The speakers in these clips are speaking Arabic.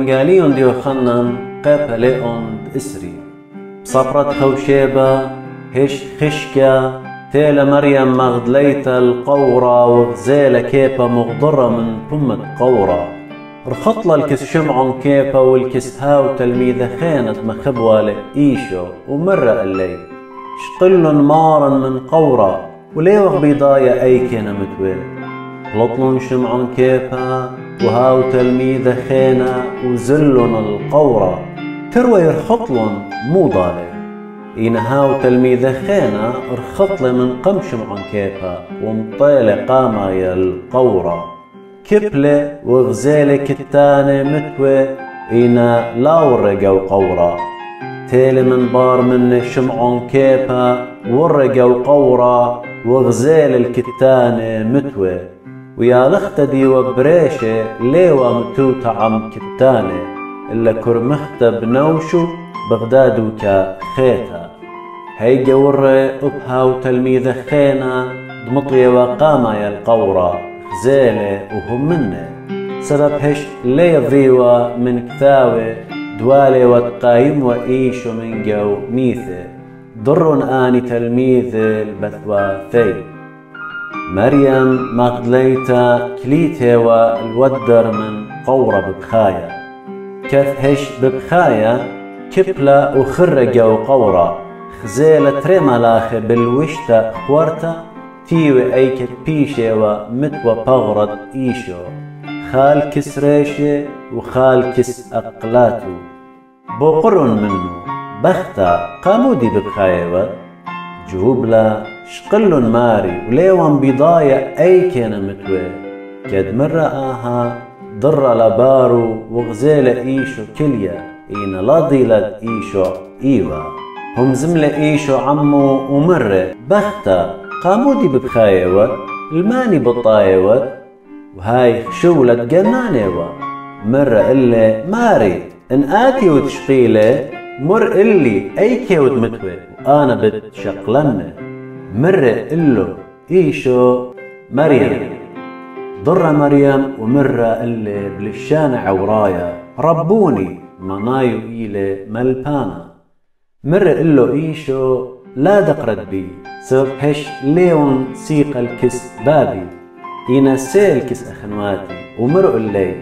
وإنجاليون ديوخنن قابلئون إسري بصفرة خوشيبة هش خشكة تيل مريم مغدليتا القورة وغزالة كيبة مغضرة من بمة قورة رخطلة الكس شمعون كيبة والكس هاو تلميذة خانت مخبوة لإيشو ومرة اللي شقلن مارا من قورة وليوغ بيضايا أي كينا متويل لطلن شمعون كيبة وهاو تلميذة خانة وزلن القورة تروى يرخطلن مو ضالي إنهاو تلميذة خانة رخطلة من قمشم عن كيبا ومطيلة قامة القورة كبلة وغزالة كتانة متوى إنا لاورقوا قورة تيلي من بار من شمعون كيبا ورقوا قورة وغزالة الكتانة متوى ويا لختدي وبريشة ليوا متوتة عم كتانة إلا كرمخت بنوشو بغدادو كخيتا هاي جورة أبهاو تلميذة خينا دمطية وقامة القورة خزالة وهم منه سبب هش لي ضيوة من كثاوة دوالي وتقايم وإيشو من جو ميثة ضر آني تلميذ البثوى ثي مريم مغدليتا كليته والودر من قورة ببخايا كث هش ببخايا كبلة وخرجة وقورة خزالة ترملاخ بالوشتا خورتا تيوي ايكت بيشة ومتوى بغرد ايشو خال كس ريشة وخال كس اقلاتو بقرن منه بختا قامودي ببخايوة جوبلا شقلن ماري وليوان بضايا اي كينا متوى كد مرة آها ضر لبارو وغزالة ايشو كليا إينا لا ضيلت إيشو إيوة هم زملة إيشو عمو ومرة بختا قامودي ببخايوة الماني بالطايوة وهاي خشولة جنانيوة مرة إلي ماري إن آتي وتشقيلة مر إلي أي كيوت متوي وأنا بتشقلن مرة إلو إيشو مريم ضر مريم ومرة إلي بلشان عورايا ربوني منايو إيلي ملبانا مرة إلو إيشو لا دقرد بي سبب هش ليون سيق الكس بابي إينا سيل كس أخنواتي ومرء اللي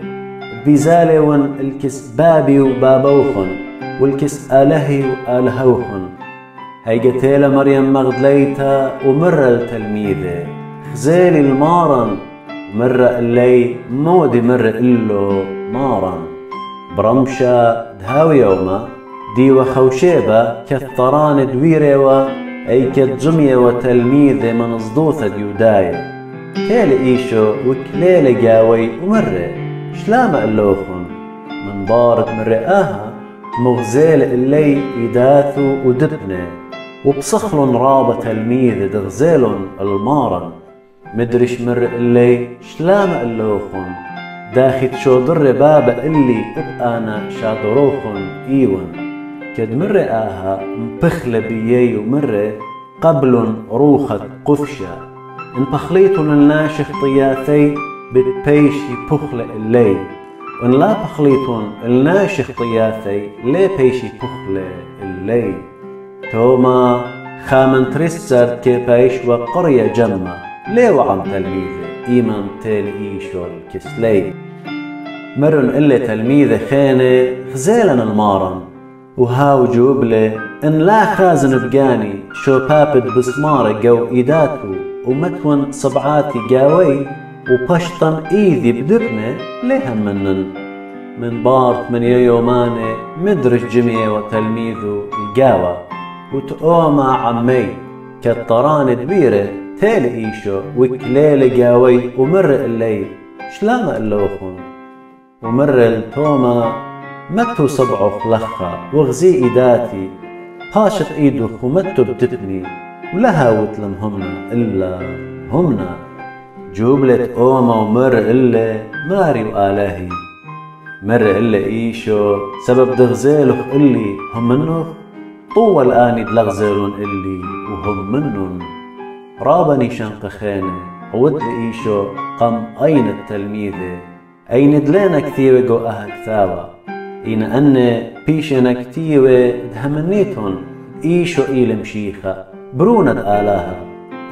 بيزاليون الكس بابي وبابوخن والكس آلهي وآلهوخن هيجتيلا مريم مغدليتا ومرة التلميذة خزالي المارن مرة اللي مودي مرة إلو مارن برمشة دهاوي يوما ديوة خوشيبة كالثران دويريوة أي كالجمية وتلميذة من صدوثة ديوداية كيل إيشو وكليل جاوي ومرة شلامة اللوخن من بارك مرة آها مغزال اللي إداثو ودبنة وبصخلن رابة تلميذة دغزالن المارن مدرش مرة اللي شلامة اللوخن داخت شو ضر بابا اللي أنا شادروخن إيون كد مرة آها مبخلة بيي ومرة قبل روخة قفشة إن بخليتن الناشخ طياثي بتبيشي بخلة اللي وإن لا بخليتن الناشخ طياثي لي بيشي بخلة اللي توما خامن ترسر كيبايش وقرية جمة لي وعم تلميذة إيمان تيل إيشو الكسلي مرن إلي تلميذة خانة خزالن المارن وهاو جوبلي إن لا خازن بقاني شو بابد بسمارة جو إيداتو ومتون صبعاتي جاوي وبشطن إيذي بدبنة ليهم من بارت من يوماني مدرج جميع وتلميذو الجاوة وتقوما عمي كالطران دبيرة تيل إيشو وكليل جاوي ومر الليل شلامة اللوخن ومر التوما متو صبعه خلخة وغزي إيداتي هاشت إيدو ومتو بتبني ولها وتلم همنا إلا همنا جوبلة أوما ومر إلا ماري وآلاهي مر إلا إيشو سبب دغزيلخ إلي هم منه طول آني دلغزيلون إلي وهم منن رابني شنق خانة عود إيشو قم أين التلميذة أين دلنا كثيرة جو كثاوة إن أن بيشنا كثيرة دهمنيتون إيشو إيل مشيخة بروند آلاها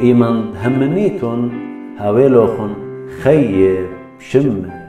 إيمان دهمنيتون هاويلوخن خيب شمه